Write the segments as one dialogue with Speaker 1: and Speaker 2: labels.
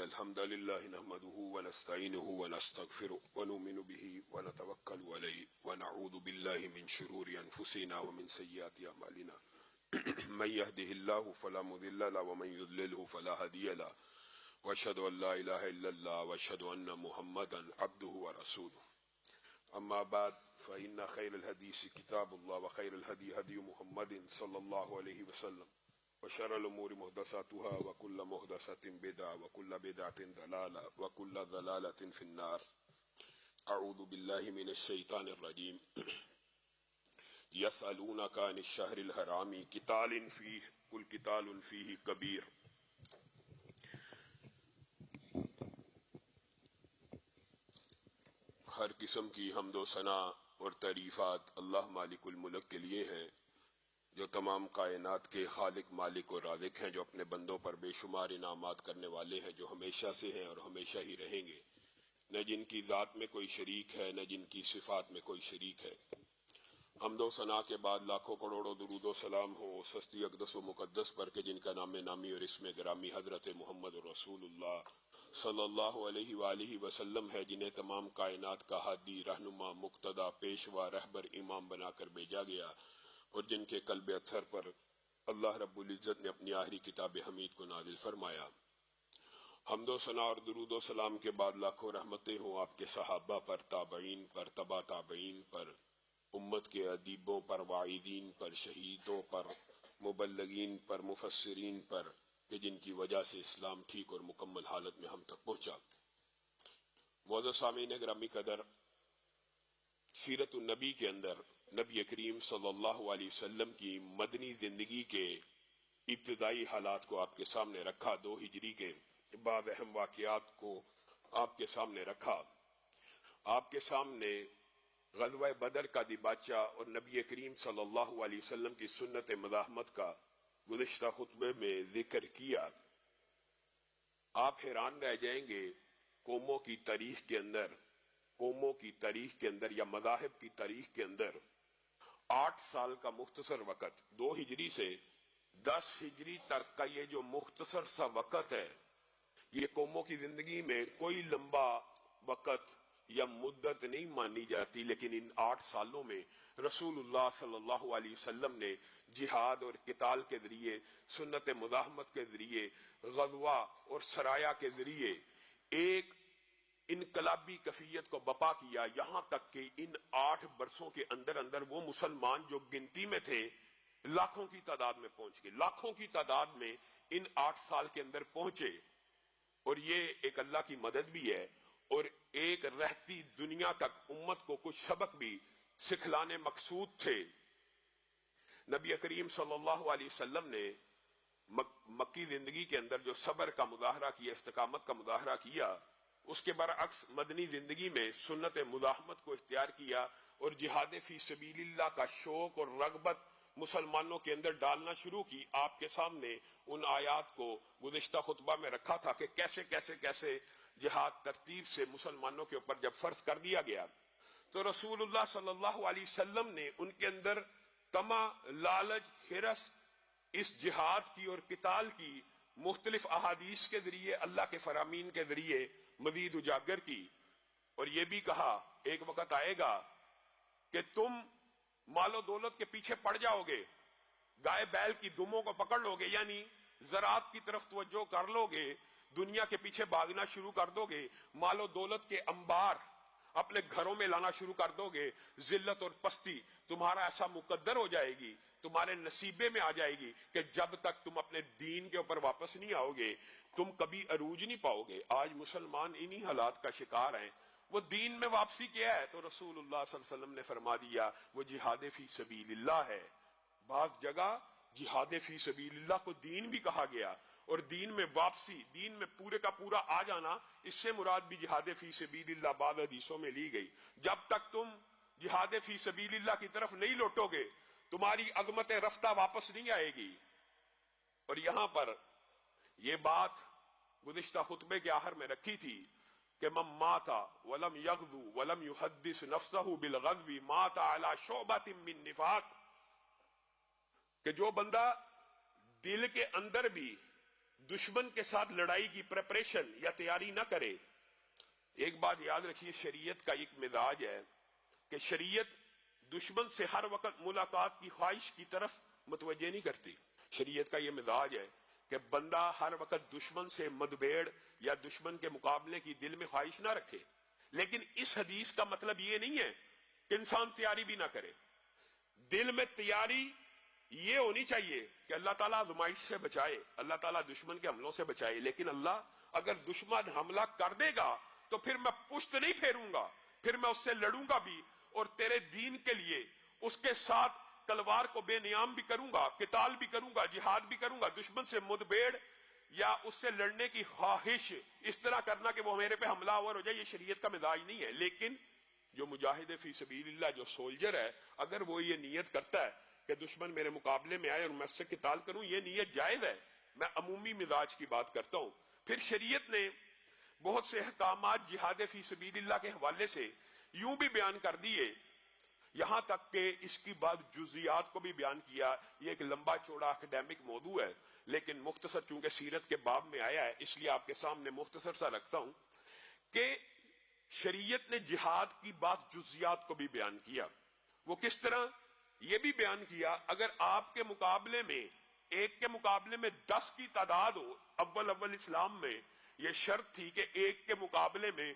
Speaker 1: إن الحمد لله نحمده ونستعينه ونستغفره ونؤمن به ونتوكل عليه ونعوذ بالله من شرور أنفسنا ومن سيئات أعمالنا من يهده الله فلا مضل له ومن يضلله فلا هادي له وأشهد أن لا إله إلا الله وأشهد أن محمدا عبده ورسوله أما بعد فإن خير الحديث كتاب الله وخير الهدي هدي محمد صلى الله عليه وسلم وشر الأمور محدثاتها وكل محدثة بدعة وكل بدعة ضلالة وكل ضلالة في النار. أعوذ بالله من الشيطان الرجيم. يسألونك عن الشهر الحرام قتال فيه قل قتال فيه كبير. ہر قسم کی حمد و ثنا اور تعریفات اللہ مالک الملک کے لیے ہیں جو تمام کائنات کے خالق مالک اور رازق ہیں، جو اپنے بندوں پر بے شمار انعامات کرنے والے ہیں، جو ہمیشہ سے ہیں اور ہمیشہ ہی رہیں گے، نہ جن کی ذات میں کوئی شریک ہے نہ جن کی صفات میں کوئی شریک ہے۔ حمد و ثنا کے بعد لاکھوں کروڑوں درود و سلام ہو اس ہستی اقدس و مقدس پر کہ جن کا نام نامی اور اسم گرامی حضرت محمد رسول اللہ صلی اللہ علیہ وآلہ وسلم ہے، جنہیں تمام کائنات کا ہادی، رہنما، مقتدا، پیشوا، رہبر، امام بنا کر بھیجا گیا، اور جن کے قلب اطہر پر اللہ رب العزت نے اپنی آخری کتاب حمید کو نازل فرمایا۔ حمد و ثنا اور درود و سلام کے بعد لاکھوں رحمتیں ہوں آپ کے صحابہ پر، تابعین پر، تبا تابعین پر، امت کے ادیبوں پر، واعظین پر، شہیدوں پر، مبلغین پر، مفسرین پر، کہ جن کی وجہ سے اسلام ٹھیک اور مکمل حالت میں ہم تک پہنچا۔ معزز سامعین گرامی قدر، سیرت النبی کے اندر نبی کریم صلی اللہ علیہ وسلم کی مدنی زندگی کے ابتدائی حالات کو آپ کے سامنے رکھا، 2 ہجری کے بعض اہم واقعات کو آپ کے سامنے رکھا۔ آپ کے سامنے غزوہ بدر کا دیباچہ اور نبی کریم صلی اللہ علیہ وسلم کی سنت مزاحمت کا گزشتہ خطبے میں ذکر کیا۔ آپ حیران رہ جائیں گے، قوموں کی تاریخ کے اندر یا مذاہب کی تاریخ کے اندر 8 سال کا مختصر وقت، 2 ہجری سے 10 ہجری تک کا یہ جو مختصر سا وقت ہے، یہ قوموں کی زندگی میں کوئی لمبا وقت یا مدت نہیں مانی جاتی، لیکن ان 8 سالوں میں رسول اللہ صلی اللہ علیہ وسلم نے جہاد اور قتال کے ذریعے، سنت مزاحمت کے ذریعے، غزوہ اور سرایا کے ذریعے ایک انقلابی کیفیت کو بپا کیا، یہاں تک کہ ان 8 برسوں کے اندر وہ مسلمان جو گنتی میں تھے لاکھوں کی تعداد میں پہنچ گئے، لاکھوں کی تعداد میں ان 8 سال کے اندر پہنچے۔ اور یہ ایک اللہ کی مدد بھی ہے، اور ایک رہتی دنیا تک امت کو کچھ سبق بھی سکھلانے مقصود تھے۔ نبی کریم صلی اللہ علیہ وسلم نے مکی زندگی کے اندر جو صبر کا مظاہرہ کیا، استقامت کا مظاہرہ کیا، اس کے برعکس مدنی زندگی میں سنت مزاحمت کو اختیار کیا اور جہاد فی سبیل اللہ کا شوق اور رغبت مسلمانوں کے اندر ڈالنا شروع کی۔ آپ کے سامنے ان آیات کو گزشتہ خطبہ میں رکھا تھا کہ کیسے جہاد ترتیب سے مسلمانوں کے اوپر جب فرض کر دیا گیا تو رسول اللہ صلی اللہ علیہ وسلم نے ان کے اندر طمع، لالچ، ہرس اس جہاد کی اور قتال کی مختلف احادیث کے ذریعے، اللہ کے فرامین کے ذریعے مزید اجاگر کی، اور یہ بھی کہا ایک وقت آئے گا کہ تم مال و دولت کے پیچھے پڑ جاؤ گے، گائے بیل کی دموں کو پکڑ لو گے، یعنی زراعت کی طرف توجہ کر لو گے، دنیا کے پیچھے بھاگنا شروع کر دو گے، مال و دولت کے انبار اپنے گھروں میں لانا شروع کر دو گے، ذلت اور پستی تمہارا ایسا مقدر ہو جائے گی، تمہارے نصیبے میں آ جائے گی کہ جب تک تم اپنے دین کے اوپر واپس نہیں آؤ گے تم کبھی عروج نہیں پاؤ گے۔ آج مسلمان انہی حالات کا شکار ہیں۔ وہ دین میں واپسی کیا ہے؟ تو رسول اللہ صلی اللہ علیہ وسلم نے فرما دیا وہ جہاد فی سبیل اللہ ہے۔ بعض جگہ جہاد فی سبیل اللہ کو دین بھی کہا گیا، اور دین میں واپسی، دین میں پورے کا پورا آ جانا، اس سے مراد بھی جہاد فی سبیل اللہ بعض حدیثوں میں لی گئی۔ جب تک تم جہاد فی سبیل اللہ کی طرف نہیں لوٹو گے تمہاری عظمت رفتہ واپس نہیں آئے گی۔ اور یہاں پر یہ بات گزشتہ خطبے کے آخر میں رکھی تھی کہ من مات ولم یغزو ولم یحدث نفسہ بالغزو مات علی شعبۃ من نفاق، کہ جو بندہ دل کے اندر بھی دشمن کے ساتھ لڑائی کی پریپریشن یا تیاری نہ کرے. ایک بات یاد رکھیے، شریعت کا ایک مزاج ہے کہ شریعت دشمن سے ہر وقت ملاقات کی خواہش کی طرف متوجہ نہیں کرتی. شریعت کا یہ مزاج ہے کہ بندہ ہر وقت دشمن سے مدبیڑ یا دشمن کے مقابلے کی دل میں خواہش نہ رکھے. لیکن اس حدیث کا مطلب یہ نہیں ہے کہ انسان تیاری بھی نہ کرے. دل میں تیاری یہ ہونی چاہیے کہ اللہ تعالیٰ آزمائش سے بچائے، اللہ تعالیٰ دشمن کے حملوں سے بچائے. لیکن اللہ اگر دشمن حملہ کر دے گا تو پھر میں پشت نہیں پھیروں گا، پھر میں اس سے لڑوں گا بھی، اور تیرے دین کے لیے اس کے ساتھ تلوار کو بے نیام بھی کروں گا، قتال بھی کروں گا، جہاد بھی کروں گا. دشمن سے مدبیڑ یا اس سے لڑنے کی خواہش اس طرح کرنا کہ وہ میرے پہ حملہ آور ہو جائے، یہ شریعت کا مزاج نہیں ہے. لیکن جو مجاہد فی سبیل اللہ، جو سولجر ہے، اگر وہ یہ نیت کرتا ہے کہ دشمن میرے مقابلے میں آئے اور میں اس سے قتال کروں، یہ نیت جائز ہے. میں عمومی مزاج کی بات کرتا ہوں. پھر شریعت نے بہت سے احکامات جہاد فی سبیل اللہ کے حوالے سے یوں بھی بیان کر دیے، یہاں تک کہ اس کی بعض جزیات کو بھی بیان کیا. یہ ایک لمبا چوڑا اکیڈیمک موضوع ہے، لیکن مختصر چونکہ سیرت کے باب میں آیا ہے اس لیے آپ کے سامنے مختصر سا رکھتا ہوں کہ شریعت نے جہاد کی بعض جزیات کو بھی بیان کیا. وہ کس طرح؟ یہ بھی بیان کیا اگر آپ کے مقابلے میں ایک کے مقابلے میں 10 کی تعداد ہو. اول اسلام میں یہ شرط تھی کہ ایک کے مقابلے میں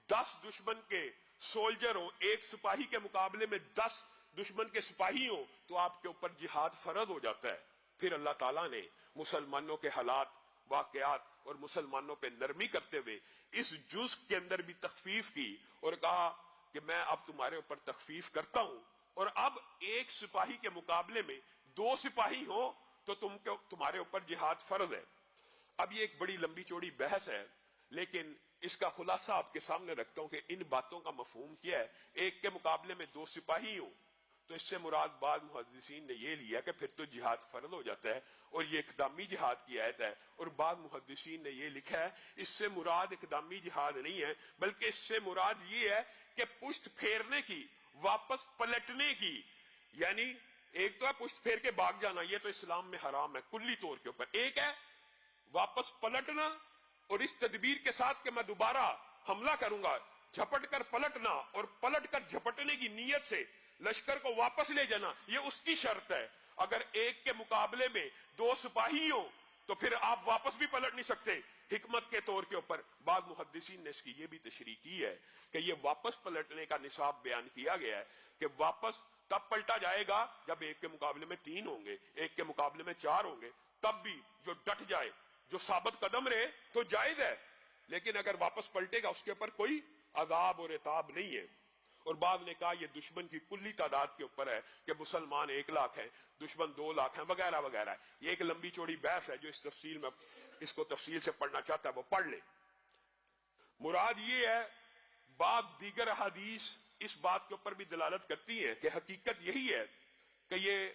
Speaker 1: 10 دشمن کے سولجر ہو، ایک سپاہی کے مقابلے میں 10 دشمن کے سپاہی ہو تو آپ کے اوپر جہاد فرض ہو جاتا ہے. پھر اللہ تعالیٰ نے مسلمانوں کے حالات، واقعات اور مسلمانوں پہ نرمی کرتے ہوئے اس جز کے اندر بھی تخفیف کی اور کہا کہ میں اب تمہارے اوپر تخفیف کرتا ہوں، اور اب ایک سپاہی کے مقابلے میں 2 سپاہی ہو تو تمہارے اوپر جہاد فرض ہے. اب یہ ایک بڑی لمبی چوڑی بحث ہے، لیکن اس کا خلاصہ آپ کے سامنے رکھتا ہوں کہ ان باتوں کا مفہوم کیا ہے. ایک کے مقابلے میں 2 سپاہی ہوں تو اس سے مراد بعض محدثین نے یہ لیا کہ پھر تو جہاد فرض ہو جاتا ہے اور یہ اقدامی جہاد کی آیت ہے. اور بعض محدثین نے یہ لکھا ہے اس سے مراد اقدامی جہاد نہیں ہے، بلکہ اس سے مراد یہ ہے کہ پشت پھیرنے کی، واپس پلٹنے کی. یعنی ایک تو ہے پشت پھیر کے بھاگ جانا، یہ تو اسلام میں حرام ہے کلی طور کے اوپر. ایک ہے واپس پلٹنا اور اس تدبیر کے ساتھ کہ میں دوبارہ حملہ کروں گا، جھپٹ کر پلٹنا اور پلٹ کر جھپٹنے کی نیت سے لشکر کو واپس لے جانا، یہ اس کی شرط ہے. اگر ایک کے مقابلے میں 2 سپاہی ہوں تو پھر آپ واپس بھی پلٹ نہیں سکتے. حکمت کے طور کے اوپر بعض محدثین نے اس کی یہ بھی تشریح کی ہے کہ یہ واپس پلٹنے کا نصاب بیان کیا گیا ہے کہ واپس تب پلٹا جائے گا جب ایک کے مقابلے میں 3 ہوں گے، ایک کے مقابلے میں 4 ہوں گے. تب بھی جو ڈٹ جائے، جو ثابت قدم رہے تو جائز ہے، لیکن اگر واپس پلٹے گا اس کے اوپر کوئی عذاب اور عتاب نہیں ہے. اور بعض نے کہا یہ دشمن کی کلی تعداد کے اوپر ہے کہ مسلمان 1 لاکھ ہیں، دشمن 2 لاکھ ہیں، وغیرہ وغیرہ. یہ ایک لمبی چوڑی بحث ہے، جو اس کو تفصیل سے پڑھنا چاہتا ہے وہ پڑھ لے. مراد یہ ہے بعض دیگر حدیث اس بات کے اوپر بھی دلالت کرتی ہیں کہ حقیقت یہی ہے کہ یہ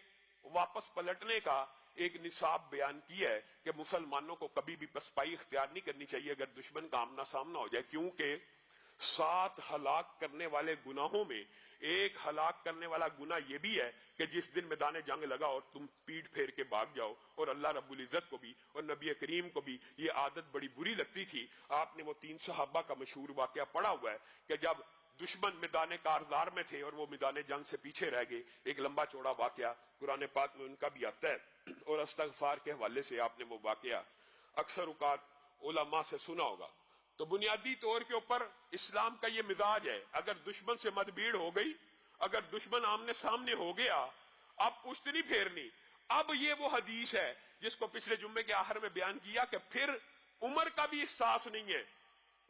Speaker 1: واپس پلٹنے کا ایک نصاب بیان کیا ہے کہ مسلمانوں کو کبھی بھی پسپائی اختیار نہیں کرنی چاہیے اگر دشمن کا آمنا سامنا ہو جائے. کیونکہ 7 ہلاک کرنے والے گناہوں میں ایک ہلاک کرنے والا گناہ یہ بھی ہے کہ جس دن میدان جنگ لگا اور تم پیٹ پھیر کے بھاگ جاؤ. اور اللہ رب العزت کو بھی اور نبی کریم کو بھی یہ عادت بڑی بری لگتی تھی. آپ نے وہ 3 صحابہ کا مشہور واقعہ پڑھا ہوا ہے کہ جب دشمن میدان کارزار میں تھے اور وہ میدان جنگ سے پیچھے رہ گئے. ایک لمبا چوڑا واقعہ قرآن پاک میں ان کا بھی آتا ہے، اور استغفار کے حوالے سے آپ نے وہ واقعہ اکثر اوقات علماء سے سنا ہوگا. تو بنیادی طور کے اوپر اسلام کا یہ مزاج ہے، اگر دشمن سے مدبیڑ ہو گئی، اگر دشمن آمنے سامنے ہو گیا، اب پشت نہیں پھیرنی. اب یہ وہ حدیث ہے جس کو پچھلے جمعے کے آخر میں بیان کیا کہ پھر عمر کا بھی احساس نہیں ہے.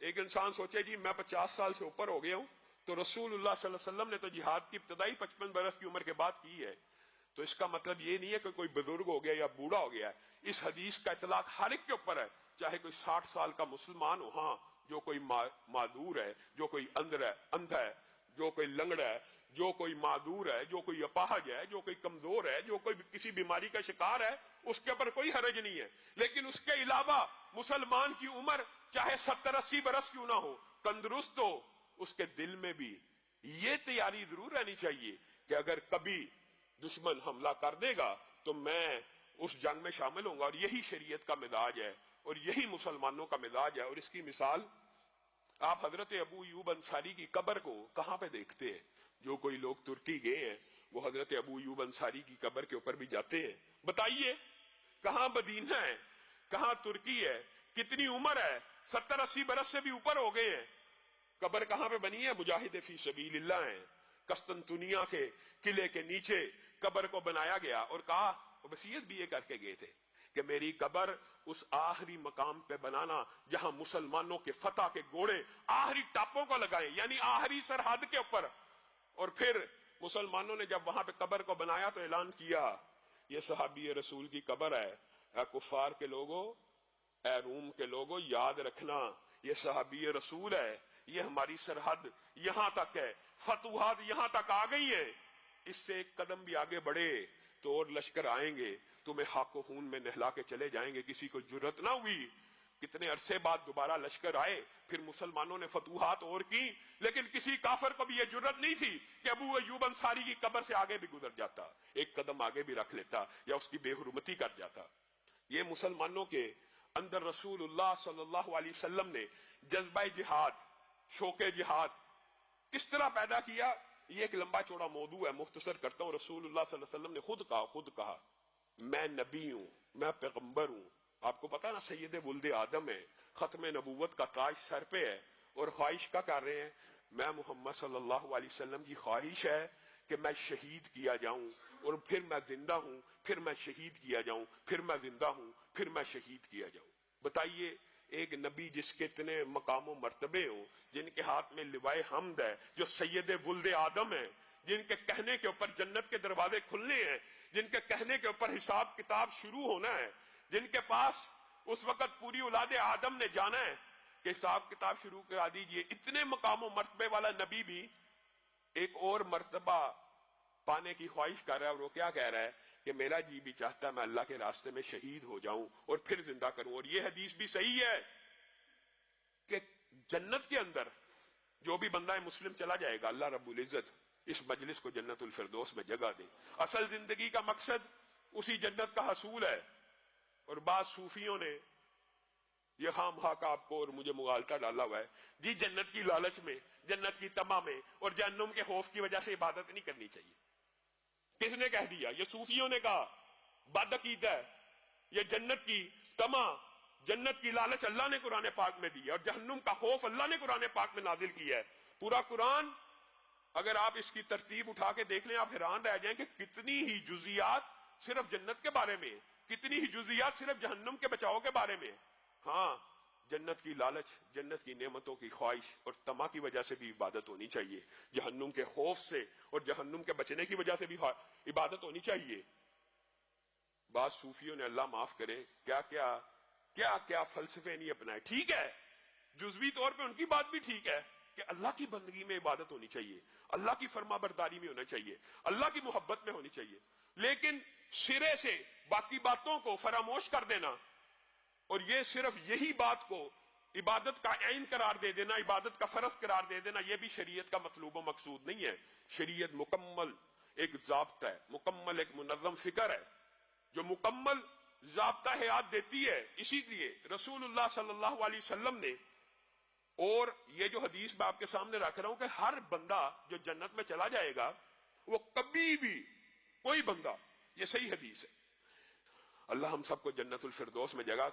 Speaker 1: ایک انسان سوچے جی میں 50 سال سے اوپر ہو گیا ہوں، تو رسول اللہ صلی اللہ علیہ وسلم نے تو جہاد کی ابتدائی 55 برس کی عمر کے بعد کی ہے. تو اس کا مطلب یہ نہیں ہے کہ کوئی بزرگ ہو گیا یا بوڑھا ہو گیا. اس حدیث کا اطلاق ہر ایک کے اوپر ہے، چاہے کوئی 60 سال کا مسلمان ہو. ہاں، جو کوئی معذور ہے، جو کوئی اندھا ہے، جو کوئی لنگڑا ہے، جو کوئی معذور ہے، جو کوئی اپاہج ہے، جو کوئی کمزور ہے، جو کوئی کسی بیماری کا شکار ہے، اس کے اوپر کوئی حرج نہیں ہے. لیکن اس کے علاوہ مسلمان کی عمر چاہے 70-80 برس کیوں نہ ہو، تندرست ہو، اس کے دل میں بھی یہ تیاری ضرور رہنی چاہیے کہ اگر کبھی دشمن حملہ کر دے گا تو میں اس جنگ میں شامل ہوں گا. اور یہی شریعت کا مزاج ہے. اور یہی مسلمانوں کا مزاج ہے. اور اس کی مثال آپ حضرت ابو ایوب انصاری کی قبر کو کہاں پہ دیکھتے ہیں؟ جو کوئی لوگ ترکی گئے ہیں وہ حضرت ابو ایوب انصاری کی قبر کے اوپر بھی جاتے ہیں. بتائیے کہاں مدینہ ہے، کہاں ترکی ہے، کتنی عمر ہے، 70-80 برس سے بھی اوپر ہو گئے ہیں. قبر کہاں پہ بنی ہے؟ مجاہد فی سبیل اللہ ہیں. قسطنطنیہ کے قلعے کے نیچے قبر کو بنایا گیا اور کہا، وصیت بھی یہ کر کے گئے تھے کہ میری قبر اس آخری مقام پہ بنانا جہاں مسلمانوں کے فتح کے گھوڑے آخری ٹاپوں کو لگائے، یعنی آخری سرحد کے اوپر. اور پھر مسلمانوں نے جب وہاں پہ قبر کو بنایا تو اعلان کیا یہ صحابی رسول کی قبر ہے. اے کفار کے لوگوں، اے روم کے لوگوں، یاد رکھنا یہ صحابی رسول ہے، یہ ہماری سرحد یہاں تک ہے، فتوحات یہاں تک آ گئی ہیں، اس سے ایک قدم بھی آگے بڑھے تو اور لشکر آئیں گے، تمہیں خاک و خون میں نہلا کے چلے جائیں گے. کسی کو جرت نہ ہوئی. کتنے عرصے بعد دوبارہ لشکر آئے، پھر مسلمانوں نے فتوحات اور کی، لیکن کسی کافر کو بھی یہ جرت نہیں تھی کہ ابو ایوب انصاری کی قبر سے آگے بھی گزر جاتا، ایک قدم آگے بھی رکھ لیتا یا اس کی بے حرمتی کر جاتا. یہ مسلمانوں کے اندر رسول اللہ صلی اللہ علیہ وسلم نے جذبہ جہاد، شوق جہاد کس طرح پیدا کیا، یہ ایک لمبا چوڑا موضوع ہے، مختصر کرتا ہوں. رسول اللہ صلی اللہ علیہ وسلم نے خود کہا میں نبی ہوں، میں پیغمبر ہوں. آپ کو پتا نا سید ولد آدم ہے، ختم نبوت کا تاج سر پہ ہے، اور خواہش کا کر رہے ہیں میں محمد صلی اللہ علیہ وسلم کی خواہش ہے کہ میں شہید کیا جاؤں اور پھر میں زندہ ہوں، پھر میں شہید کیا جاؤں، پھر میں زندہ ہوں، پھر میں شہید کیا جاؤں. بتائیے ایک نبی جس کے اتنے مقام و مرتبے ہوں، جن کے ہاتھ میں لوائے حمد ہے، جو سید ولد آدم ہے، جن کے کہنے کے اوپر جنت کے دروازے کھلنے ہیں، جن کے کہنے کے اوپر حساب کتاب شروع ہونا ہے، جن کے پاس اس وقت پوری اولاد آدم نے جانا ہے کہ حساب کتاب شروع کرا دیجئے. اتنے مقام و مرتبے والا نبی بھی ایک اور مرتبہ پانے کی خواہش کر رہا ہے، اور وہ کیا کہہ رہا ہے کہ میرا جی بھی چاہتا ہے میں اللہ کے راستے میں شہید ہو جاؤں اور پھر زندہ کروں. اور یہ حدیث بھی صحیح ہے کہ جنت کے اندر جو بھی بندہ مسلم چلا جائے گا اللہ رب العزت اس مجلس کو جنت الفردوس میں جگہ دے. اصل زندگی کا مقصد اسی جنت کا حصول ہے. اور بعض صوفیوں نے یہ خام خواہ کا آپ کو اور مجھے مغالطہ ڈالا ہوا ہے، جی جنت کی لالچ میں، جنت کی تما میں اور جہنم کے خوف کی وجہ سے عبادت نہیں کرنی چاہیے. کس نے کہہ دیا؟ یہ صوفیوں نے کہا. بد عقیدہ ہے. یہ جنت کی تما، جنت کی لالچ اللہ نے قرآن پاک میں دی ہے، اور جہنم کا خوف اللہ نے قرآن پاک میں نازل کیا ہے. پورا قرآن اگر آپ اس کی ترتیب اٹھا کے دیکھ لیں آپ حیران رہ جائیں کہ کتنی ہی جزیات صرف جنت کے بارے میں، کتنی ہی جزیات صرف جہنم کے بچاؤ کے بارے میں. ہاں جنت کی لالچ، جنت کی نعمتوں کی خواہش اور تما کی وجہ سے بھی عبادت ہونی چاہیے، جہنم کے خوف سے اور جہنم کے بچنے کی وجہ سے بھی عبادت ہونی چاہیے. بعض صوفیوں نے اللہ معاف کرے کیا فلسفے نہیں اپنائے. ٹھیک ہے جزوی طور پہ ان کی بات بھی ٹھیک ہے کہ اللہ کی بندگی میں عبادت ہونی چاہیے، اللہ کی فرما برداری میں ہونا چاہیے، اللہ کی محبت میں ہونی چاہیے، لیکن سرے سے باقی باتوں کو فراموش کر دینا اور یہ صرف یہی بات کو عبادت کا عین قرار دے دینا، عبادت کا فرض قرار دے دینا، یہ بھی شریعت کا مطلوب و مقصود نہیں ہے. شریعت مکمل ایک ضابطہ ہے، مکمل ایک منظم فکر ہے جو مکمل ضابطہ حیات دیتی ہے. اسی لیے رسول اللہ صلی اللہ علیہ وسلم نے، اور یہ جو حدیث میں آپ کے سامنے رکھ رہا ہوں کہ ہر بندہ جو جنت میں چلا جائے گا وہ کبھی بھی کوئی بندہ، یہ صحیح حدیث ہے، اللہ ہم سب کو جنت الفردوس میں جگہ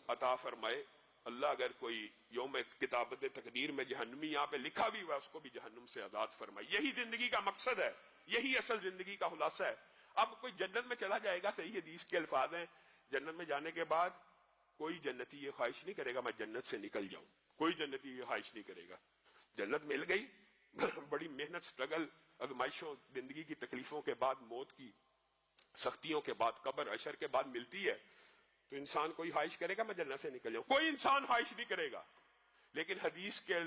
Speaker 1: عطا فرمائے. اللہ اگر کوئی یوم کتابت تقدیر میں جہنمی یہاں پہ لکھا بھی ہوا اس کو بھی جہنم سے آزاد فرمائے. یہی زندگی کا مقصد ہے، یہی اصل زندگی کا خلاصہ ہے. اب کوئی جنت میں چلا جائے گا، صحیح حدیث کے الفاظ ہیں، جنت میں جانے کے بعد کوئی جنتی یہ خواہش نہیں کرے گا میں جنت سے نکل جاؤں، کوئی جنتی یہ خواہش نہیں کرے گا. جنت مل گئی، بڑی محنت، سٹرگل، آزمائشوں، زندگی کی تکلیفوں کے بعد، موت کی سختیوں کے بعد، قبر حشر کے بعد ملتی ہے، تو انسان کوئی خواہش کرے گا میں جنت سے نکل جاؤں؟ کوئی انسان خواہش نہیں کرے گا. لیکن حدیث کے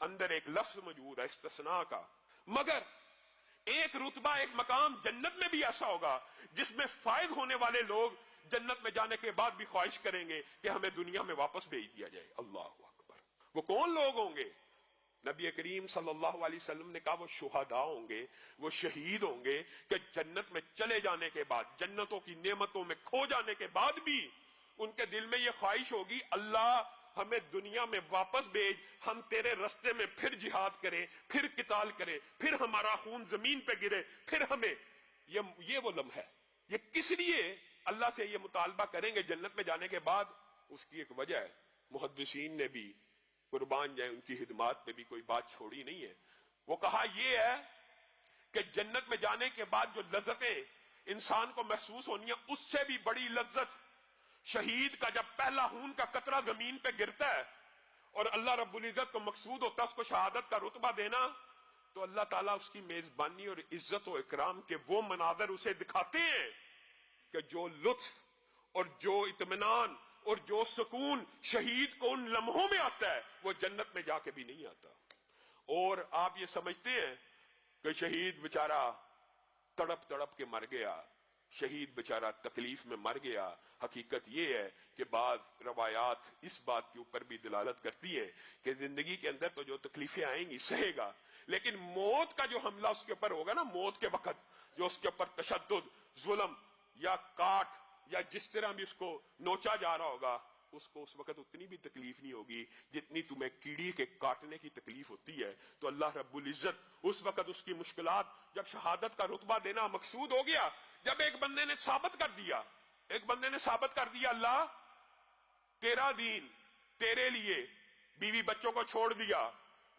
Speaker 1: اندر ایک لفظ موجود ہے استثناء کا، مگر ایک رتبہ، ایک مقام جنت میں بھی ایسا ہوگا جس میں فائد ہونے والے لوگ جنت میں جانے کے بعد بھی خواہش کریں گے کہ ہمیں دنیا میں واپس بھیج دیا جائے. اللہ اکبر. وہ کون لوگ ہوں گے؟ نبی کریم صلی اللہ علیہ وسلم نے کہا وہ شہداء ہوں گے، وہ شہید ہوں گے کہ جنت میں چلے جانے کے بعد، جنتوں کی نعمتوں میں کھو جانے کے بعد بھی ان کے دل میں یہ خواہش ہوگی اللہ ہمیں دنیا میں واپس بھیج، ہم تیرے رستے میں پھر جہاد کریں، پھر قتال کریں، پھر ہمارا خون زمین پہ گرے، پھر ہمیں یہ وہ لمحہ ہے۔ یہ کس لیے اللہ سے یہ مطالبہ کریں گے جنت میں جانے کے بعد؟ اس کی ایک وجہ ہے، محدثین نے بھی قربان جائے ان کی خدمات پہ بھی کوئی بات چھوڑی نہیں ہے۔ وہ کہا یہ ہے کہ جنت میں جانے کے بعد جو لذتیں انسان کو محسوس ہونی ہیں، اس سے بھی بڑی لذت شہید کا جب پہلا خون کا قطرہ زمین پہ گرتا ہے اور اللہ رب العزت کو مقصود ہوتا ہے اس کو شہادت کا رتبہ دینا، تو اللہ تعالیٰ اس کی میزبانی اور عزت و اکرام کے وہ مناظر اسے دکھاتے ہیں کہ جو لطف اور جو اطمینان اور جو سکون شہید کو ان لمحوں میں آتا ہے وہ جنت میں جا کے بھی نہیں آتا۔ اور آپ یہ سمجھتے ہیں کہ شہید بیچارہ تڑپ تڑپ کے مر گیا، شہید بیچارہ تکلیف میں مر گیا؟ حقیقت یہ ہے کہ بعض روایات اس بات کے اوپر بھی دلالت کرتی ہے کہ زندگی کے اندر تو جو تکلیفیں آئیں گی سہے گا، لیکن موت کا جو حملہ اس کے اوپر ہوگا نا، موت کے وقت جو اس کے اوپر تشدد، ظلم یا کاٹ یا جس طرح بھی اس کو نوچا جا رہا ہوگا، اس کو اس وقت اتنی بھی تکلیف نہیں ہوگی جتنی تمہیں کیڑی کے کاٹنے کی تکلیف ہوتی ہے۔ تو اللہ رب العزت اس وقت اس کی مشکلات، جب شہادت کا رتبہ دینا مقصود ہو گیا، جب ایک بندے نے ثابت کر دیا اللہ تیرا دین، تیرے لیے بیوی بچوں کو چھوڑ دیا،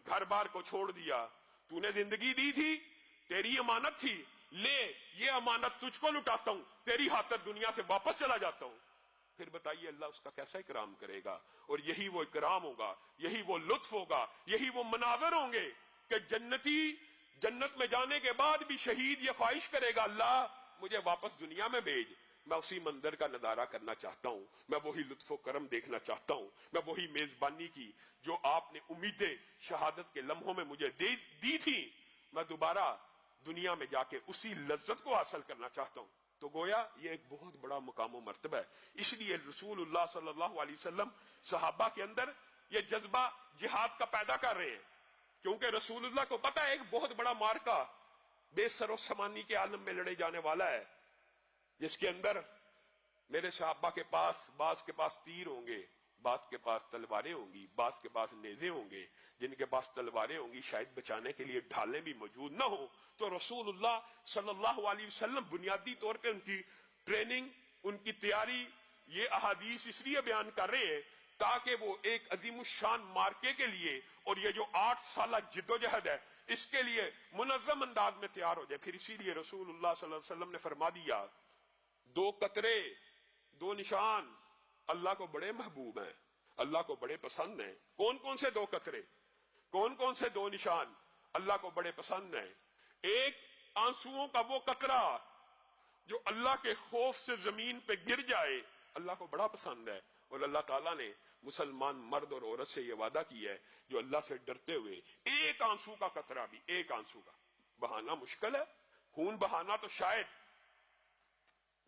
Speaker 1: گھر بار کو چھوڑ دیا، تو نے زندگی دی تھی، تیری امانت تھی، لے یہ امانت تجھ کو لٹاتا ہوں، تیری خاطر دنیا سے واپس چلا جاتا ہوں۔ پھر بتائیے اللہ اس کا کیسا اکرام کرے گا؟ اور یہی وہ اکرام ہوگا، یہی وہ لطف ہوگا، یہی وہ مناظر ہوں گے کہ جنتی جنت میں جانے کے بعد بھی شہید یہ خواہش کرے گا اللہ مجھے واپس دنیا میں بھیج، میں اسی منظر کا نظارہ کرنا چاہتا ہوں، میں وہی لطف و کرم دیکھنا چاہتا ہوں، میں وہی میزبانی کی جو آپ نے امیدیں شہادت کے لمحوں میں مجھے دی تھی، میں دوبارہ دنیا میں جا کے اسی لذت کو حاصل کرنا چاہتا ہوں۔ تو گویا یہ ایک بہت بڑا مقام و مرتبہ ہے۔ اس لیے رسول اللہ صلی اللہ علیہ وسلم صحابہ کے اندر یہ جذبہ جہاد کا پیدا کر رہے ہیں، کیونکہ رسول اللہ کو پتا ہے ایک بہت بڑا مارکا بے سر و سامانی کے عالم میں لڑے جانے والا ہے، جس کے اندر میرے صحابہ کے پاس بعض کے پاس تیر ہوں گے، بعض کے پاس تلواریں ہوں گی، بعض کے پاس نیزے ہوں گے، جن کے پاس تلواریں ہوں گی شاید بچانے کے لیے ڈھالیں بھی موجود نہ ہوں۔ تو رسول اللہ صلی اللہ علیہ وسلم بنیادی طور پہ ان کی ٹریننگ، ان کی تیاری، یہ احادیث اس لیے بیان کر رہے ہیں تاکہ وہ ایک عظیم الشان مارکے کے لیے اور یہ جو 8 سالہ جدوجہد ہے اس کے لیے منظم انداز میں تیار ہو جائے۔ پھر اسی لیے رسول اللہ صلی اللہ علیہ وسلم نے فرما دیا 2 قطرے 2 نشان اللہ کو بڑے محبوب ہیں، اللہ کو بڑے پسند ہیں۔ کون کون سے 2 قطرے، کون کون سے 2 نشان اللہ کو بڑے پسند ہیں؟ ایک آنسوؤں کا وہ قطرہ جو اللہ کے خوف سے زمین پہ گر جائے، اللہ کو بڑا پسند ہے، اور اللہ تعالیٰ نے مسلمان مرد اور عورت سے یہ وعدہ کیا ہے جو اللہ سے ڈرتے ہوئے ایک آنسو کا قطرہ بھی، ایک آنسو کا بہانا مشکل ہے، خون بہانا تو شاید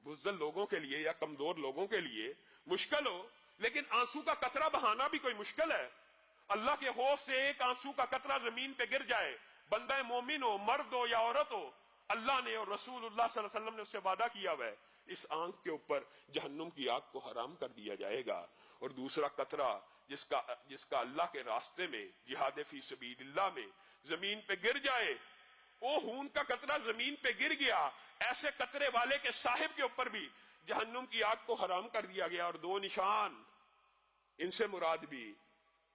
Speaker 1: بزدل لوگوں کے لیے یا کمزور لوگوں کے لیے مشکل ہو، لیکن آنسو کا قطرہ بہانا بھی کوئی مشکل ہے؟ اللہ کے خوف سے ایک آنسو کا قطرہ زمین پہ گر جائے، بندہ مومن ہو، مرد ہو یا عورت ہو، اللہ نے اور رسول اللہ صلی اللہ علیہ وسلم نے اس سے وعدہ کیا ہوا ہے اس آنکھ کے اوپر جہنم کی آگ کو حرام کر دیا جائے گا۔ اور دوسرا قطرہ جس کا اللہ کے راستے میں جہاد فی سبیل اللہ میں زمین پہ گر جائے، وہ خون کا قطرہ زمین پہ گر گیا، ایسے قطرے والے کے صاحب کے اوپر بھی جہنم کی آگ کو حرام کر دیا گیا۔ اور 2 نشان، ان سے مراد بھی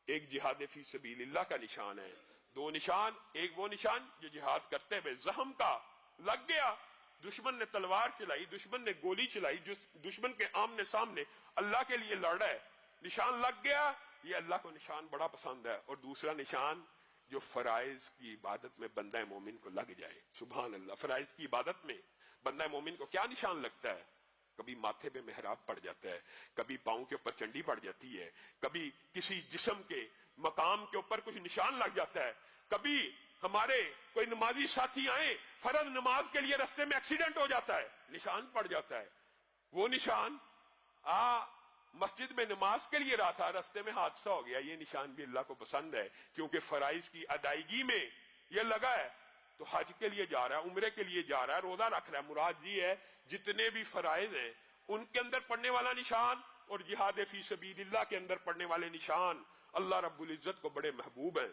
Speaker 1: ایک جہاد فی سبیل اللہ کا نشان ہے، 2 نشان، ایک وہ نشان جو جہاد کرتے ہوئے زخم کا لگ گیا، دشمن نے تلوار چلائی، دشمن نے گولی چلائی، دشمن کے آمنے سامنے اللہ کے لیے لڑ رہا ہے، نشان لگ گیا، یہ اللہ کو نشان بڑا پسند ہے۔ اور دوسرا نشان جو فرائض کی عبادت میں بندہ مومن کو لگ جائے، سبحان اللہ، فرائض کی عبادت میں بندہ مومن کو کیا نشان لگتا ہے؟ کبھی ماتھے پہ محراب پڑ جاتا ہے، کبھی پاؤں کے اوپر چنڈی پڑ جاتی ہے، کبھی کسی جسم کے مقام کے اوپر کچھ نشان لگ جاتا ہے، کبھی ہمارے کوئی نمازی ساتھی آئے فرض نماز کے لیے رستے میں ایکسیڈنٹ ہو جاتا ہے، نشان پڑ جاتا ہے۔ وہ نشان مسجد میں نماز کے لیے رہا تھا، رستے میں حادثہ ہو گیا، یہ نشان بھی اللہ کو پسند ہے، کیونکہ فرائض کی ادائیگی میں یہ لگا ہے۔ تو حج کے لیے جا رہا ہے، عمرے کے لیے جا رہا ہے، روزہ رکھ رہا ہے، مراد یہ ہے جتنے بھی فرائض ہیں ان کے اندر پڑنے والا نشان اور جہاد فی سبیل اللہ کے اندر پڑنے والے نشان اللہ رب العزت کو بڑے محبوب ہیں،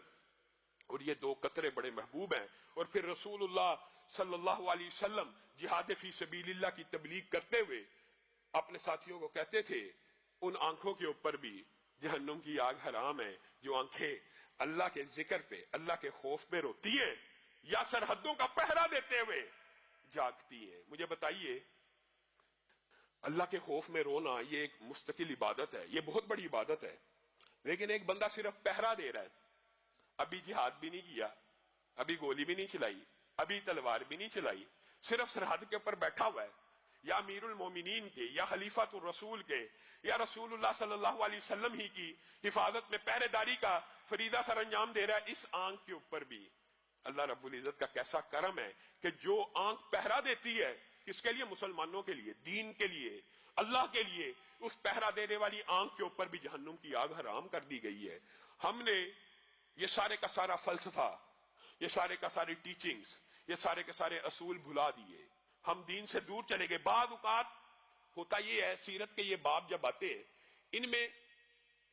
Speaker 1: اور یہ دو قطرے بڑے محبوب ہیں۔ اور پھر رسول اللہ صلی اللہ علیہ وسلم جہاد فی سبیل اللہ کی تبلیغ کرتے ہوئے اپنے ساتھیوں کو کہتے تھے ان آنکھوں کے اوپر بھی جہنم کی آگ حرام ہے جو آنکھیں اللہ کے ذکر پہ، اللہ کے خوف پہ روتی ہیں یا سرحدوں کا پہرا دیتے ہوئے جاگتی ہیں۔ مجھے بتائیے، اللہ کے خوف میں رونا یہ ایک مستقل عبادت ہے، یہ بہت بڑی عبادت ہے، لیکن ایک بندہ صرف پہرا دے رہا ہے، ابھی جہاد بھی نہیں کیا، ابھی گولی بھی نہیں چلائی، ابھی تلوار بھی نہیں چلائی، صرف سرحد کے اوپر بیٹھا ہوا ہے، یا امیر المومنین کے یا خلیفۃ الرسول کے یا رسول اللہ صلی اللہ علیہ وسلم ہی کی حفاظت میں پہرے داری کا فریضہ سر انجام دے رہا ہے۔ اس آنکھ کے اوپر بھی اللہ رب العزت کا کیسا کرم ہے کہ جو آنکھ پہرا دیتی ہے، کس کے لیے؟ مسلمانوں کے لیے، دین کے لیے، اللہ کے لیے، اس پہرا دینے والی آنکھ کے اوپر بھی جہنم کی آگ حرام کر دی گئی ہے۔ ہم نے یہ سارے کا سارا فلسفہ، یہ سارے کا ساری ٹیچنگز، یہ سارے کے سارے اصول بھلا دیے، ہم دین سے دور چلے گئے۔ بعض اوقات ہوتا یہ ہے، سیرت کے یہ باب جب آتے ہیں، ان میں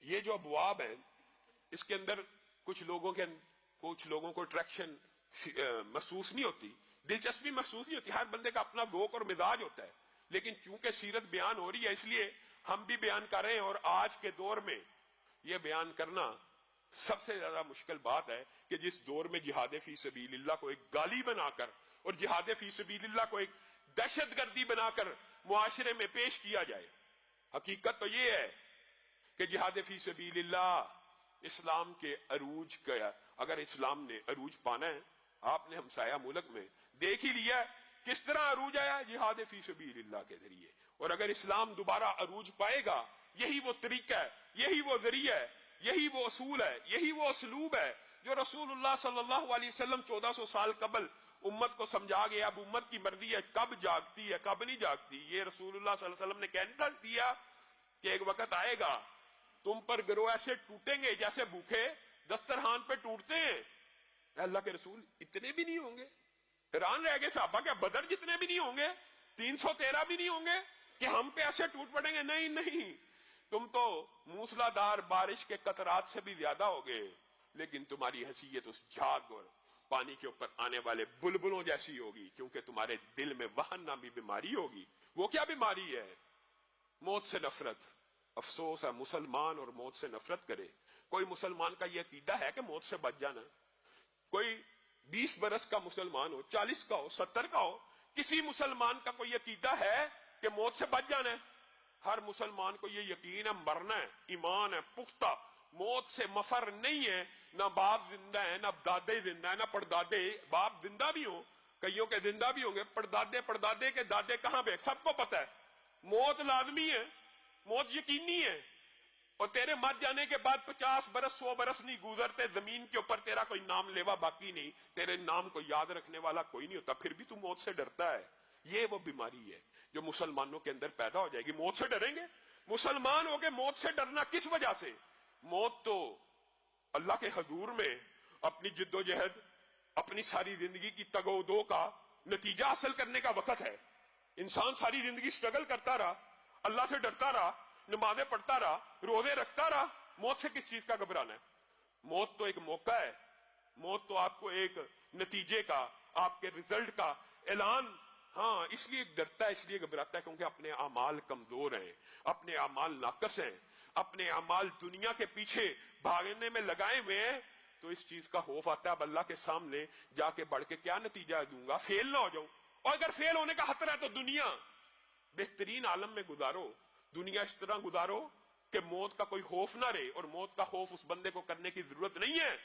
Speaker 1: یہ جو ابواب ہیں، اس کے اندر کچھ لوگوں کو اٹریکشن محسوس نہیں ہوتی، دلچسپی محسوس نہیں ہوتی، ہر بندے کا اپنا ذوق اور مزاج ہوتا ہے، لیکن چونکہ سیرت بیان ہو رہی ہے اس لیے ہم بھی بیان کر رہے ہیں، اور آج کے دور میں یہ بیان کرنا سب سے زیادہ مشکل بات ہے کہ جس دور میں جہاد فی سبیل اللہ کو ایک گالی بنا کر اور جہاد فی سبیل اللہ کو ایک دہشت گردی بنا کر معاشرے میں پیش کیا جائے۔ حقیقت تو یہ ہے کہ جہاد فی سبیل اللہ اسلام کے عروج کا، اگر اسلام نے عروج پانا ہے، آپ نے ہمسایہ ملک میں دیکھ ہی لیا کس طرح عروج آیا، جہاد فی سبیل اللہ کے ذریعے، اور اگر اسلام دوبارہ عروج پائے گا، یہی وہ طریقہ ہے، یہی وہ ذریعہ ہے، یہی وہ اصول ہے، یہی وہ اسلوب ہے جو رسول اللہ صلی اللہ علیہ وسلم 1400 سال قبل امت کو سمجھا گیا۔ اب امت کی مرضی ہے کب جاگتی ہے کب نہیں جاگتی۔ یہ رسول اللہ صلی اللہ علیہ وسلم نے کہہ دیا کہ ایک وقت آئے گا تم پر گروہ ایسے ٹوٹیں گے جیسے بھوکے دسترخوان پہ ٹوٹتے ہیں۔ اللہ کے رسول اتنے بھی نہیں ہوں گے؟ حیران رہ گئے صحابہ، کہ بدر جتنے بھی نہیں ہوں گے، 313 بھی نہیں ہوں گے کہ ہم پہ ایسے ٹوٹ پڑیں گے؟ نہیں نہیں، تم تو موسلادھار بارش کے قطرات سے بھی زیادہ ہوگے، لیکن تمہاری حیثیت اس جھاگ اور پانی کے اوپر آنے والے بلبلوں جیسی ہوگی، کیونکہ تمہارے دل میں وہن نامی بیماری ہوگی۔ وہ کیا بیماری ہے؟ موت سے نفرت۔ افسوس ہے مسلمان اور موت سے نفرت کرے۔ کوئی مسلمان کا یہ عقیدہ ہے کہ موت سے بچ جانا؟ کوئی 20 برس کا مسلمان ہو، 40 کا ہو، 70 کا ہو، کسی مسلمان کا کوئی عقیدہ ہے کہ موت سے بچ جانا ہے؟ ہر مسلمان کو یہ یقین ہے مرنا ہے، ایمان ہے پختہ، موت سے مفر نہیں ہے۔ نہ باپ زندہ ہے، نہ دادے زندہ ہے، نہ پردادے، باپ زندہ بھی ہوں، کئیوں کے زندہ بھی ہوں گے، پردادے کے دادے کہاں پہ، سب کو پتہ ہے موت لازمی ہے، موت یقینی ہے، اور تیرے مر جانے کے بعد 50 برس 100 برس نہیں گزرتے، زمین کے اوپر تیرا کوئی نام لیوا باقی نہیں، تیرے نام کو یاد رکھنے والا کوئی نہیں ہوتا، پھر بھی تو موت سے ڈرتا ہے۔ یہ وہ بیماری ہے جو مسلمانوں کے اندر پیدا ہو جائے گی۔ موت سے ڈریں گے؟ مسلمان ہو کے موت سے ڈرنا کس وجہ سے؟ موت تو اللہ کے حضور میں اپنی جد و جہد، اپنی ساری زندگی کی تگ و دو کا نتیجہ حاصل کرنے کا وقت ہے۔ انسان ساری زندگی سٹرگل کرتا رہا، اللہ سے ڈرتا رہا، نمازیں پڑھتا رہا، روزے رکھتا رہا، موت سے کس چیز کا گھبرانا ہے؟ موت تو ایک موقع ہے، موت تو آپ کو ایک نتیجے کا، آپ کے رزلٹ کا اعلان، ہاں اس لیے ڈرتا ہے، اس لیے گھبراتا ہے کیونکہ اپنے اعمال کمزور ہیں، اپنے اعمال ناقص ہیں، اپنے اعمال دنیا کے پیچھے بھاگنے میں لگائے ہوئے ہیں، تو اس چیز کا خوف آتا ہے اب اللہ کے سامنے جا کے بڑھ کے کیا نتیجہ دوں گا، فیل نہ ہو جاؤں۔ اور اگر فیل ہونے کا خطرہ ہے تو دنیا بہترین عالم میں گزارو، دنیا اس طرح گزارو کہ موت کا کوئی خوف نہ رہے، اور موت کا خوف اس بندے کو کرنے کی ضرورت نہیں ہے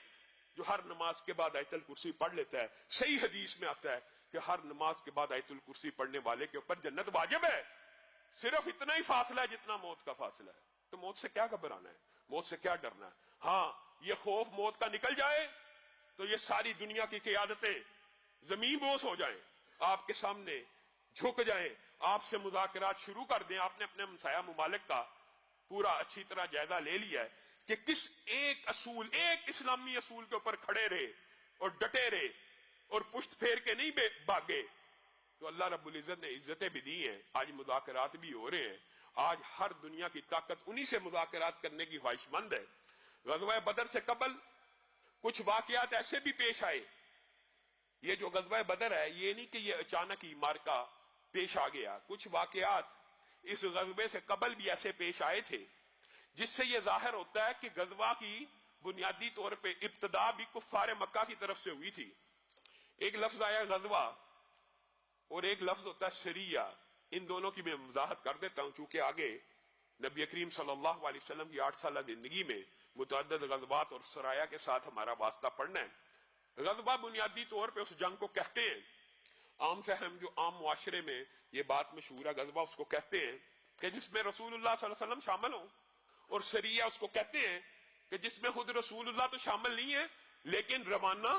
Speaker 1: جو ہر نماز کے بعد آیت الکرسی پڑھ لیتا ہے۔ صحیح حدیث میں آتا ہے کہ ہر نماز کے بعد آیت الکرسی پڑھنے والے کے اوپر جنت واجب ہے، صرف اتنا ہی فاصلہ ہے جتنا موت کا فاصلہ ہے۔ تو موت سے کیا گھبرانا ہے، موت سے کیا ڈرنا ہے؟ ہاں یہ خوف موت کا نکل جائے تو یہ ساری دنیا کی قیادتیں زمین بوس ہو جائیں، آپ کے سامنے جھک جائیں، آپ سے مذاکرات شروع کر دیں۔ آپ نے اپنے ہمسایہ ممالک کا پورا اچھی طرح جائزہ لے لیا ہے کہ کس ایک اصول، ایک اسلامی اصول کے اوپر کھڑے رہے اور ڈٹے رہے اور پشت پھیر کے نہیں بھاگے، تو اللہ رب العزت نے عزتیں بھی دی ہیں، آج مذاکرات بھی ہو رہے ہیں، آج ہر دنیا کی طاقت انہی سے مذاکرات کرنے کی خواہش مند ہے۔ غزوہ بدر سے قبل کچھ واقعات ایسے بھی پیش آئے، یہ جو غزوہ بدر ہے یہ نہیں کہ یہ اچانک ہی مارکا پیش آ گیا، کچھ واقعات اس غزوے سے قبل بھی ایسے پیش آئے تھے جس سے یہ ظاہر ہوتا ہے کہ غزوہ کی بنیادی طور پہ ابتدا بھی کفار مکہ کی طرف سے ہوئی تھی۔ ایک لفظ آیا غزوہ اور ایک لفظ ہوتا ہے سریہ، ان دونوں کی میں وضاحت کر دیتا ہوں چونکہ آگے نبی کریم صلی اللہ علیہ وسلم کی 8 سالہ زندگی میں متعدد غزوات اور سرایا کے ساتھ ہمارا واسطہ پڑنا ہے۔ غزوہ بنیادی طور پہ اس جنگ کو کہتے ہیں، عام فہم جو عام معاشرے میں یہ بات مشہور ہے، غزوہ اس کو کہتے ہیں کہ جس میں رسول اللہ صلی اللہ علیہ وسلم شامل ہوں، اور سریہ اس کو کہتے ہیں کہ جس میں خود رسول اللہ تو شامل نہیں ہے لیکن روانہ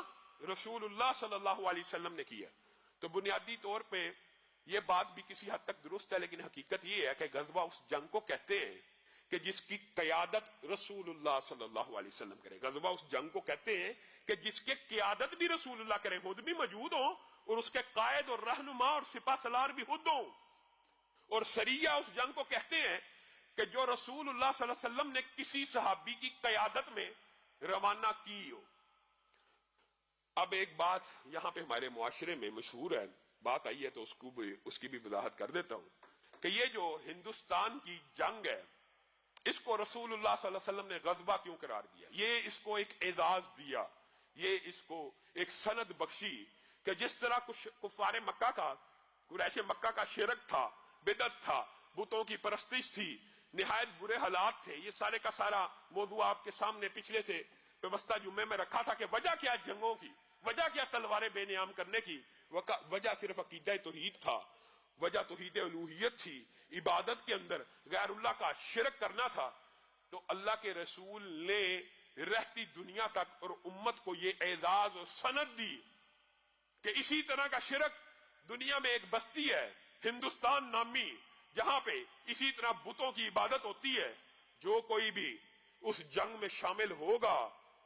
Speaker 1: رسول اللہ صلی اللہ علیہ وسلم نے کیا۔ تو بنیادی طور پہ یہ بات بھی کسی حد تک درست ہے، لیکن حقیقت یہ ہے کہ غزوہ اس جنگ کو کہتے ہیں کہ جس کی قیادت رسول اللہ صلی اللہ علیہ وسلم کرے۔ غزوہ اس جنگ کو کہتے ہیں کہ جس کے قیادت بھی رسول اللہ کرے، خود بھی موجود ہوں اور اس کے قائد اور رہنما اور سپہ سالار بھی خود ہوں۔ اور سریہ اس جنگ کو کہتے ہیں کہ جو رسول اللہ صلی اللہ علیہ وسلم نے کسی صحابی کی قیادت میں روانہ کی ہو۔ اب ایک بات یہاں پہ ہمارے معاشرے میں مشہور ہے، بات آئی ہے تو اس کی بھی وضاحت کر دیتا ہوں کہ یہ جو ہندوستان کی جنگ ہے اس کو رسول اللہ صلی اللہ علیہ وسلم نے غزوہ کیوں قرار دیا؟ یہ اس کو ایک اعزاز دیا، یہ اس کو ایک سند بخشی کہ جس طرح کفار مکہ کا، قریش مکہ کا شرک تھا، بدعت تھا، بتوں کی پرستش تھی، نہایت برے حالات تھے۔ یہ سارے کا سارا موضوع آپ کے سامنے پچھلے سے ویوستھا جمعے میں رکھا تھا کہ وجہ کیا جنگوں کی، وجہ کیا تلواریں بے نیام کرنے کی، وجہ صرف عقیدہ توحید تھا، وجہ توحید الوہیت تھی، عبادت کے اندر غیر اللہ کا شرک کرنا تھا۔ تو اللہ کے رسول نے رہتی دنیا تک اور امت کو یہ اعزاز اور سند دی کہ اسی طرح کا شرک دنیا میں ایک بستی ہے ہندوستان نامی، جہاں پہ اسی طرح بتوں کی عبادت ہوتی ہے۔ جو کوئی بھی اس جنگ میں شامل ہوگا،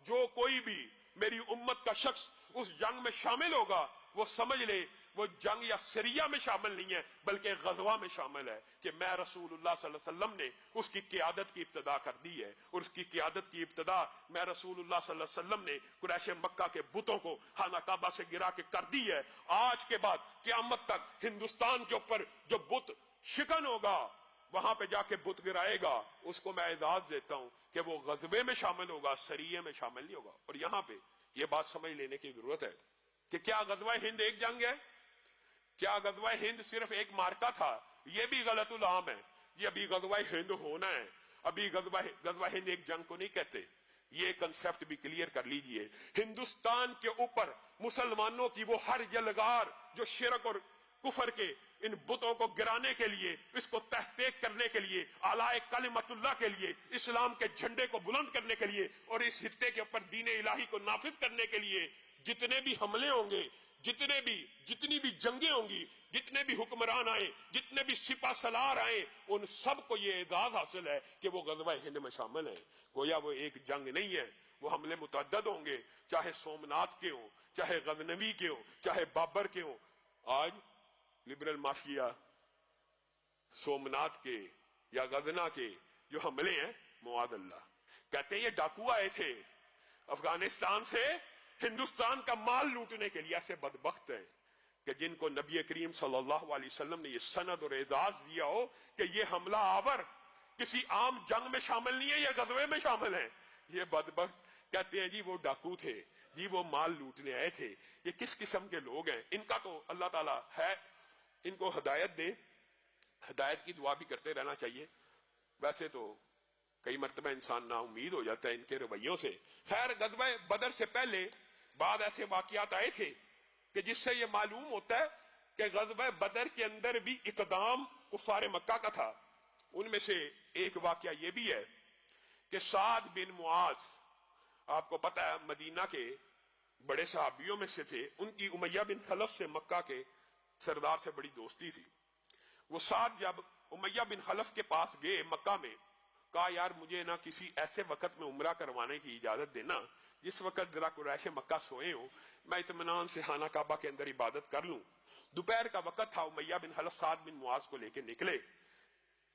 Speaker 1: جو کوئی بھی میری امت کا شخص اس جنگ میں شامل ہوگا، وہ سمجھ لے وہ جنگ یا سریہ میں شامل نہیں ہے بلکہ غزوہ میں شامل ہے کہ میں رسول اللہ صلی اللہ علیہ وسلم نے اس کی قیادت کی ابتدا کر دی ہے، اور اس کی قیادت کی ابتدا میں رسول اللہ صلی اللہ علیہ وسلم نے قریش مکہ کے بتوں کو خانہ کعبہ سے گرا کے کر دی ہے۔ آج کے بعد قیامت تک ہندوستان کے اوپر جو بت شکن ہوگا، وہاں پہ جا کے بت گرائے گا، اس کو میں اعزاز دیتا ہوں کہ وہ غزوے میں شامل ہوگا، سریے میں شامل نہیں ہوگا۔ اور یہاں پہ یہ بات سمجھ لینے کی ضرورت ہے کہ کیا غزوہ ہند ایک جنگ ہے؟ کیا غزوہ ہند صرف ایک مارکا تھا؟ یہ بھی غلط العام ہے، یہ ابھی غزوہ ہند ہونا ہے، ابھی غزوہ ہند ایک جنگ کو نہیں کہتے۔ یہ کنسپٹ بھی کلیئر کر لیجئے۔ ہندوستان کے اوپر مسلمانوں کی وہ ہر یلغار جو شرک اور کفر کے ان بتوں کو گرانے کے لیے، اس کو تحقیق کرنے کے لیے، اعلیٰ کلمت اللہ کے لیے، اسلام کے جھنڈے کو بلند کرنے کے لیے اور اس خطے کے اوپر دین الہی کو نافذ کرنے کے لیے جتنے بھی حملے ہوں گے، جتنی بھی جنگیں ہوں گی، جتنے بھی حکمران آئے، جتنے بھی سپہ سالار آئے، ان سب کو یہ اعزاز حاصل ہے کہ وہ غزوہ ہند میں شامل ہیں۔ گویا وہ ایک جنگ نہیں ہے، وہ حملے متعدد ہوں گے، چاہے سومنات کے ہوں، چاہے غزنوی کے ہوں، چاہے بابر کے ہوں۔ آج لبرل مافیا سومنات کے یا غزنا کے جو حملے ہیں، معاذ اللہ، کہتے ہیں یہ ڈاکو آئے تھے افغانستان سے ہندوستان کا مال لوٹنے کے لیے۔ ایسے بدبخت ہیں کہ جن کو نبی کریم صلی اللہ علیہ وسلم نے یہ سند اور اعزاز دیا ہو کہ یہ حملہ آور کسی عام جنگ میں شامل نہیں ہے، یہ غزوے میں شامل ہیں، یہ بدبخت کہتے ہیں جی وہ ڈاکو تھے، جی وہ مال لوٹنے آئے تھے۔ یہ کس قسم کے لوگ ہیں؟ ان کا تو اللہ تعالیٰ ہے، ان کو ہدایت دے، ہدایت کی دعا بھی کرتے رہنا چاہیے۔ ویسے تو کئی مرتبہ انسان نا امید ہو جاتا ہے ان کے رویوں سے۔ خیر، غزوہ بدر سے پہلے بعد ایسے واقعات آئے تھے کہ جس سے یہ معلوم ہوتا ہے کہ غزوہ بدر کے اندر بھی اقدام کفار مکہ کا تھا۔ ان میں سے ایک واقعہ یہ بھی ہے کہ سعد بن معاذ، آپ کو پتہ ہے مدینہ کے بڑے صحابیوں میں سے تھے، ان کی امیہ بن خلف سے مکہ کے سردار سے بڑی دوستی تھی۔ وہ سعد جب امیہ بن خلف کے پاس گئے مکہ میں، کہا یار مجھے نہ کسی ایسے وقت میں عمرہ کروانے کی اجازت دینا جس وقت ذرا قریش مکہ سوئے ہوں، میں اطمینان سے خانہ کعبہ کے اندر عبادت کر لوں۔ دوپہر کا وقت تھا، امیہ بن خلف سعد بن معاذ کو لے کے نکلے